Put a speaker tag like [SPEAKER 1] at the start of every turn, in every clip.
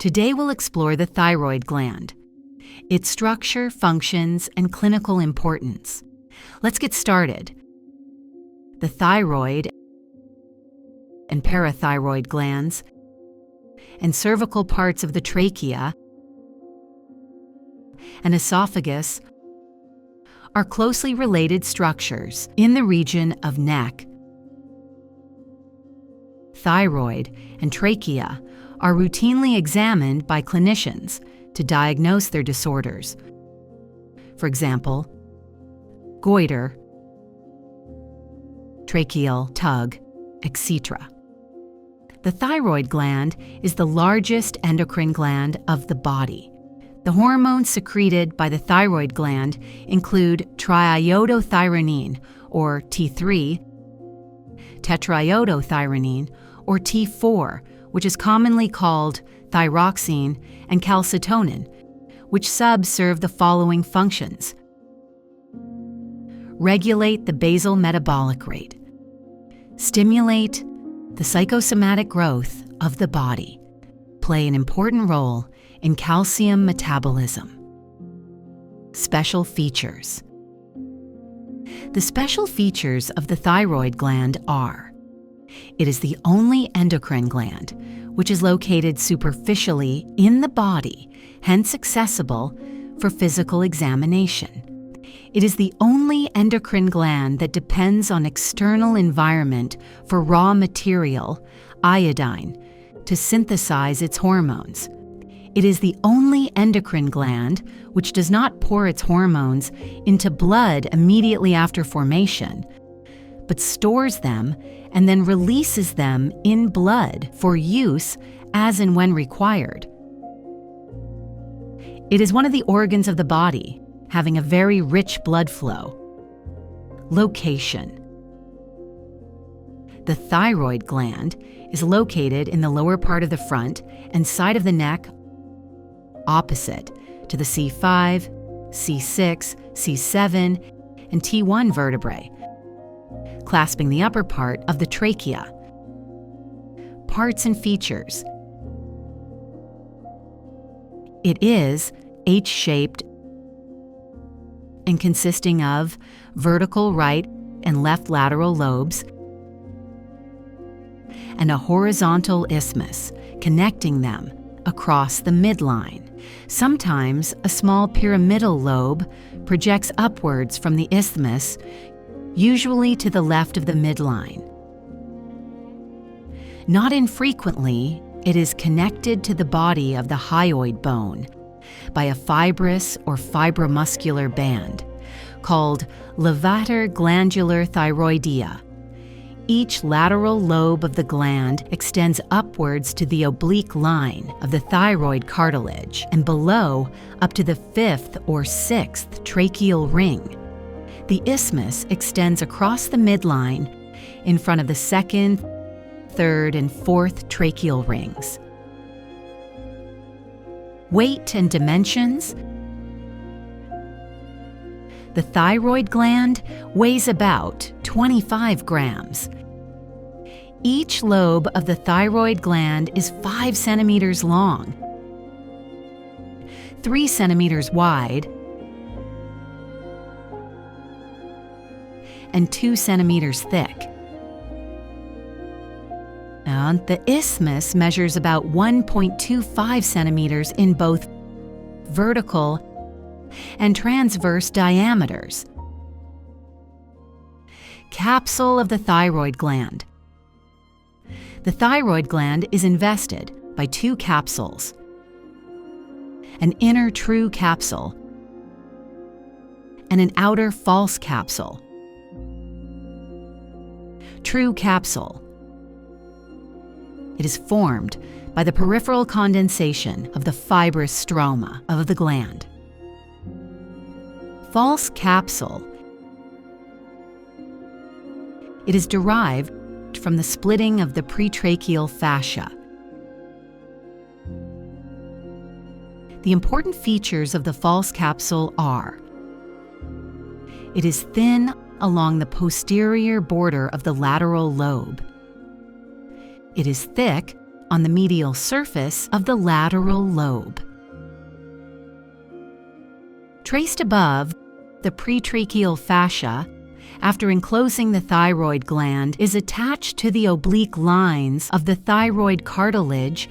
[SPEAKER 1] Today we'll explore the thyroid gland, its structure, functions, and clinical importance. Let's get started. The thyroid and parathyroid glands and cervical parts of the trachea and esophagus are closely related structures in the region of neck. Thyroid and trachea are routinely examined by clinicians to diagnose their disorders. For example, goiter, tracheal tug, etc. The thyroid gland is the largest endocrine gland of the body. The hormones secreted by the thyroid gland include triiodothyronine, or T3, tetraiodothyronine, or T4, which is commonly called thyroxine, and calcitonin, which serve the following functions: regulate the basal metabolic rate, stimulate the psychosomatic growth of the body, play an important role in calcium metabolism. Special features. The special features of the thyroid gland are: it is the only endocrine gland which is located superficially in the body, hence accessible for physical examination. It is the only endocrine gland that depends on external environment for raw material, iodine, to synthesize its hormones. It is the only endocrine gland which does not pour its hormones into blood immediately after formation, but stores them and then releases them in blood for use as and when required. It is one of the organs of the body having a very rich blood flow. Location. The thyroid gland is located in the lower part of the front and side of the neck, opposite to the C5, C6, C7, and T1 vertebrae, clasping the upper part of the trachea. Parts and features. It is H-shaped and consisting of vertical right and left lateral lobes and a horizontal isthmus connecting them across the midline. Sometimes a small pyramidal lobe projects upwards from the isthmus, usually to the left of the midline. Not infrequently, it is connected to the body of the hyoid bone by a fibrous or fibromuscular band called levator glandular thyroidea. Each lateral lobe of the gland extends upwards to the oblique line of the thyroid cartilage and below up to the 5th or 6th tracheal ring. The isthmus extends across the midline in front of the 2nd, 3rd, and 4th tracheal rings. Weight and dimensions. The thyroid gland weighs about 25 grams. Each lobe of the thyroid gland is 5 centimeters long, 3 centimeters wide, and 2 centimeters thick. And the isthmus measures about 1.25 centimeters in both vertical and transverse diameters. Capsule of the thyroid gland. The thyroid gland is invested by 2 capsules: an inner true capsule and an outer false capsule. True capsule. It is formed by the peripheral condensation of the fibrous stroma of the gland. False capsule. It is derived from the splitting of the pretracheal fascia. The important features of the false capsule are: it is thin along the posterior border of the lateral lobe. It is thick on the medial surface of the lateral lobe. Traced above, the pretracheal fascia, after enclosing the thyroid gland, is attached to the oblique lines of the thyroid cartilage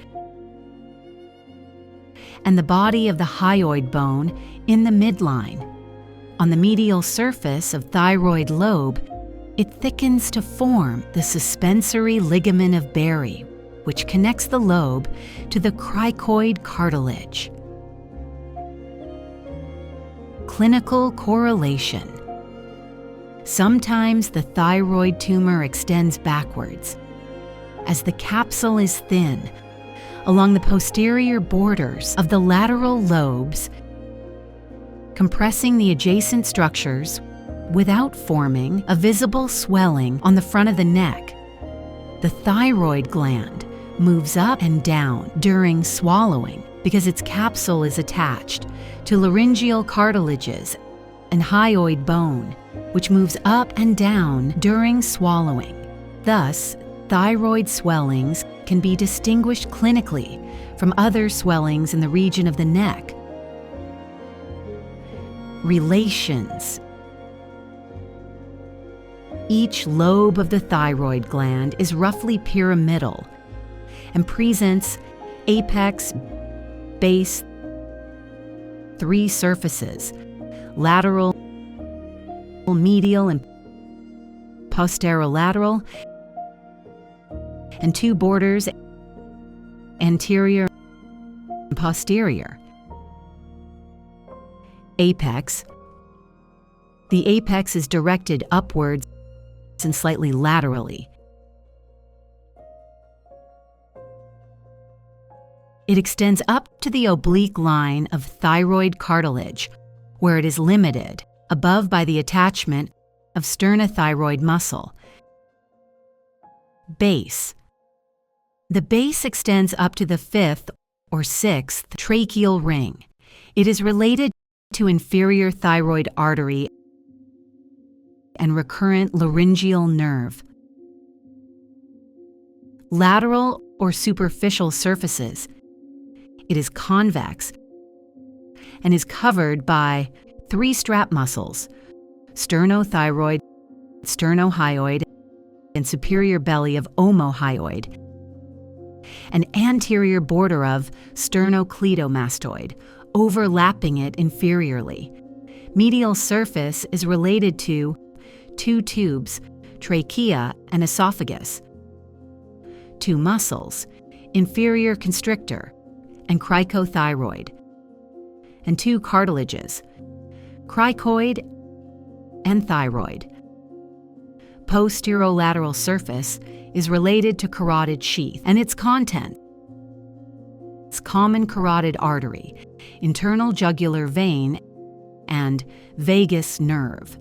[SPEAKER 1] and the body of the hyoid bone in the midline. On the medial surface of thyroid lobe, it thickens to form the suspensory ligament of Berry, which connects the lobe to the cricoid cartilage. Clinical correlation. Sometimes the thyroid tumor extends backwards, as the capsule is thin, along the posterior borders of the lateral lobes, compressing the adjacent structures without forming a visible swelling on the front of the neck. The thyroid gland moves up and down during swallowing because its capsule is attached to laryngeal cartilages and hyoid bone, which moves up and down during swallowing. Thus, thyroid swellings can be distinguished clinically from other swellings in the region of the neck. Relations. Each lobe of the thyroid gland is roughly pyramidal and presents apex, base, three surfaces: lateral, medial, and posterolateral, and two borders, anterior and posterior. Apex. The apex is directed upwards and slightly laterally. It extends up to the oblique line of thyroid cartilage, where it is limited above by the attachment of sternothyroid muscle. Base. The base extends up to the fifth or sixth tracheal ring. It is related to inferior thyroid artery and recurrent laryngeal nerve. Lateral or superficial surfaces. It is convex and is covered by three strap muscles: sternothyroid, sternohyoid, and superior belly of omohyoid, an anterior border of sternocleidomastoid, overlapping it inferiorly. Medial surface is related to two tubes, trachea and esophagus, two muscles, inferior constrictor and cricothyroid, and two cartilages, cricoid and thyroid. Posterolateral surface is related to carotid sheath and its content: common carotid artery, internal jugular vein, and vagus nerve.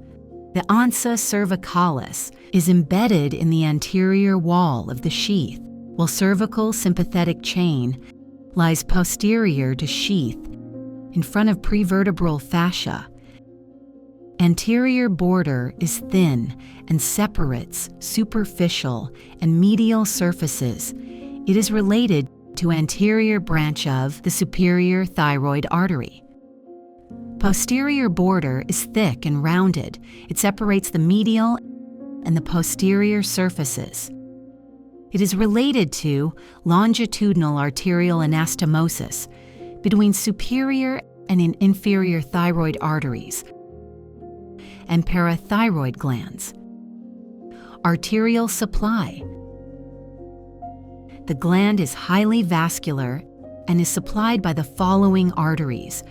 [SPEAKER 1] The ansa cervicalis is embedded in the anterior wall of the sheath, while cervical sympathetic chain lies posterior to sheath in front of prevertebral fascia. Anterior border is thin and separates superficial and medial surfaces. It is related to anterior branch of the superior thyroid artery. Posterior border is thick and rounded. It separates the medial and the posterior surfaces. It is related to longitudinal arterial anastomosis between superior and inferior thyroid arteries and parathyroid glands. Arterial supply. The gland is highly vascular and is supplied by the following arteries.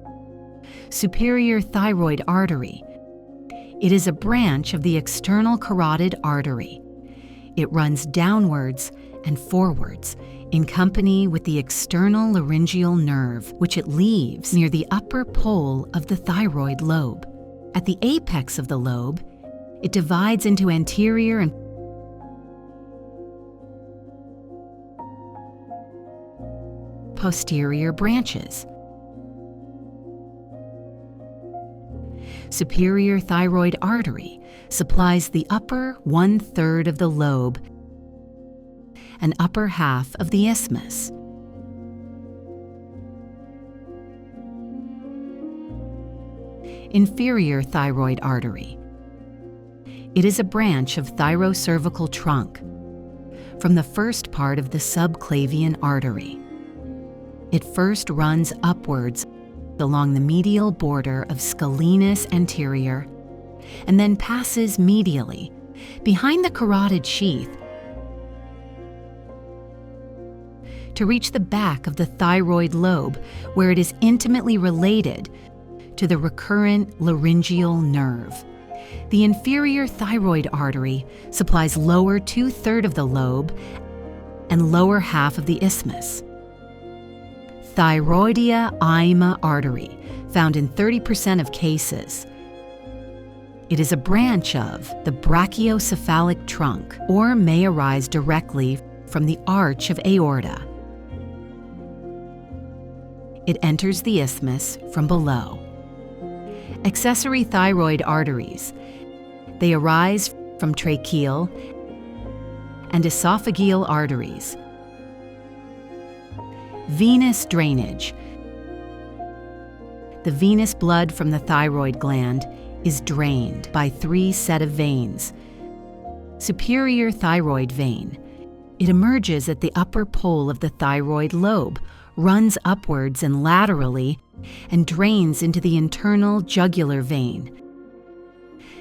[SPEAKER 1] Superior thyroid artery. It is a branch of the external carotid artery. It runs downwards and forwards in company with the external laryngeal nerve, which it leaves near the upper pole of the thyroid lobe. At the apex of the lobe, it divides into anterior and posterior branches. Superior thyroid artery supplies the upper 1/3 of the lobe and upper half of the isthmus. Inferior thyroid artery. It is a branch of thyrocervical trunk from the first part of the subclavian artery. It first runs upwards along the medial border of scalenus anterior and then passes medially behind the carotid sheath to reach the back of the thyroid lobe, where it is intimately related to the recurrent laryngeal nerve. The inferior thyroid artery supplies lower 2/3 of the lobe and lower half of the isthmus. Thyroidea ima artery, found in 30% of cases. It is a branch of the brachiocephalic trunk, or may arise directly from the arch of aorta. It enters the isthmus from below. Accessory thyroid arteries. They arise from tracheal and esophageal arteries. Venous drainage. The venous blood from the thyroid gland is drained by 3 sets of veins. Superior thyroid vein. It emerges at the upper pole of the thyroid lobe, runs upwards and laterally, and drains into the internal jugular vein.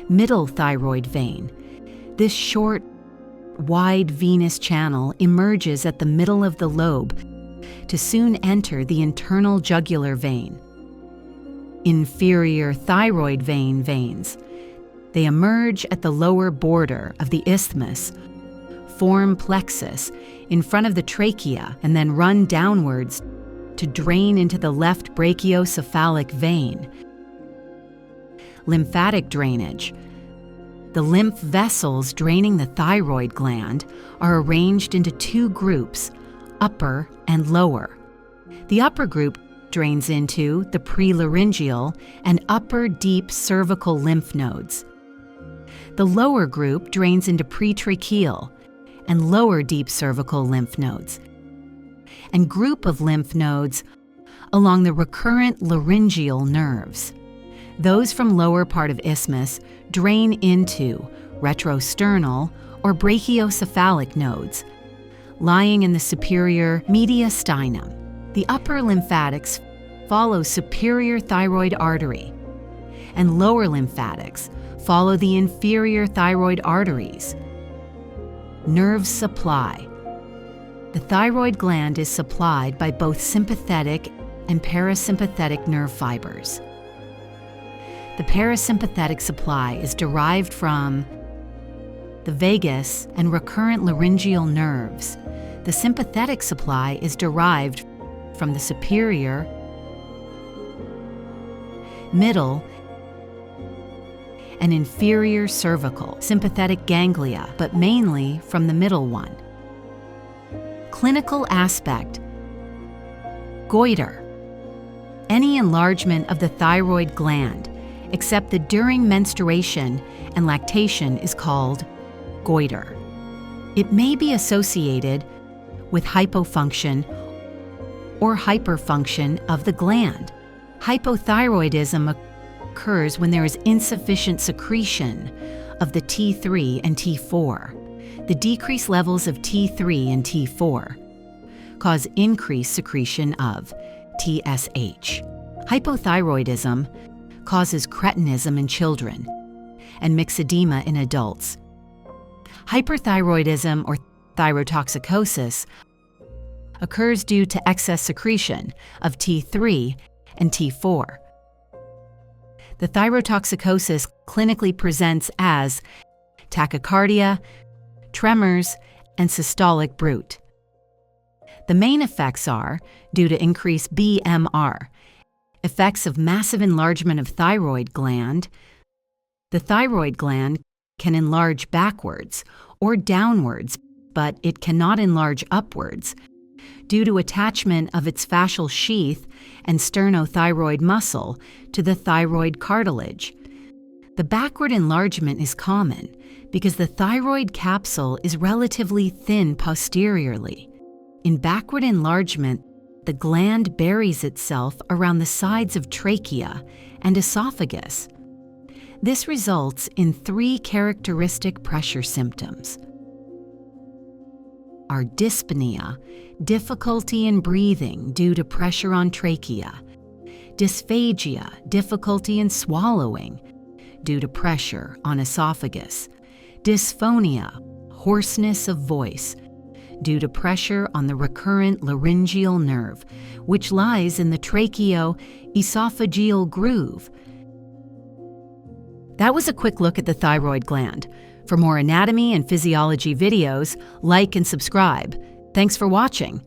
[SPEAKER 1] Middle thyroid vein. This short, wide venous channel emerges at the middle of the lobe to soon enter the internal jugular vein. Inferior thyroid vein veins. They emerge at the lower border of the isthmus, form plexus in front of the trachea, and then run downwards to drain into the left brachiocephalic vein. Lymphatic drainage. The lymph vessels draining the thyroid gland are arranged into 2 groups, upper and lower. The upper group drains into the prelaryngeal and upper deep cervical lymph nodes. The lower group drains into pretracheal and lower deep cervical lymph nodes, and group of lymph nodes along the recurrent laryngeal nerves. Those from lower part of isthmus drain into retrosternal or brachiocephalic nodes, lying in the superior mediastinum. The upper lymphatics follow superior thyroid artery, and lower lymphatics follow the inferior thyroid arteries. Nerve supply. The thyroid gland is supplied by both sympathetic and parasympathetic nerve fibers. The parasympathetic supply is derived from the vagus and recurrent laryngeal nerves. The sympathetic supply is derived from the superior, middle, and inferior cervical sympathetic ganglia, but mainly from the middle one. Clinical aspect. Goiter. Any enlargement of the thyroid gland, except that during menstruation and lactation, is called goiter. It may be associated with hypofunction or hyperfunction of the gland. Hypothyroidism occurs when there is insufficient secretion of the T3 and T4. The decreased levels of T3 and T4 cause increased secretion of TSH. Hypothyroidism causes cretinism in children and myxedema in adults. Hyperthyroidism or thyrotoxicosis occurs due to excess secretion of T3 and T4. The thyrotoxicosis clinically presents as tachycardia, tremors, and systolic brute. The main effects are due to increased BMR, effects of massive enlargement of thyroid gland. The thyroid gland can enlarge backwards or downwards, but it cannot enlarge upwards due to attachment of its fascial sheath and sternothyroid muscle to the thyroid cartilage. The backward enlargement is common because the thyroid capsule is relatively thin posteriorly. In backward enlargement, the gland buries itself around the sides of trachea and esophagus. This results in 3 characteristic pressure symptoms: are dyspnea, difficulty in breathing due to pressure on trachea; dysphagia, difficulty in swallowing due to pressure on esophagus; dysphonia, hoarseness of voice due to pressure on the recurrent laryngeal nerve, which lies in the tracheo-esophageal groove. That was a quick look at the thyroid gland. For more anatomy and physiology videos, like and subscribe. Thanks for watching.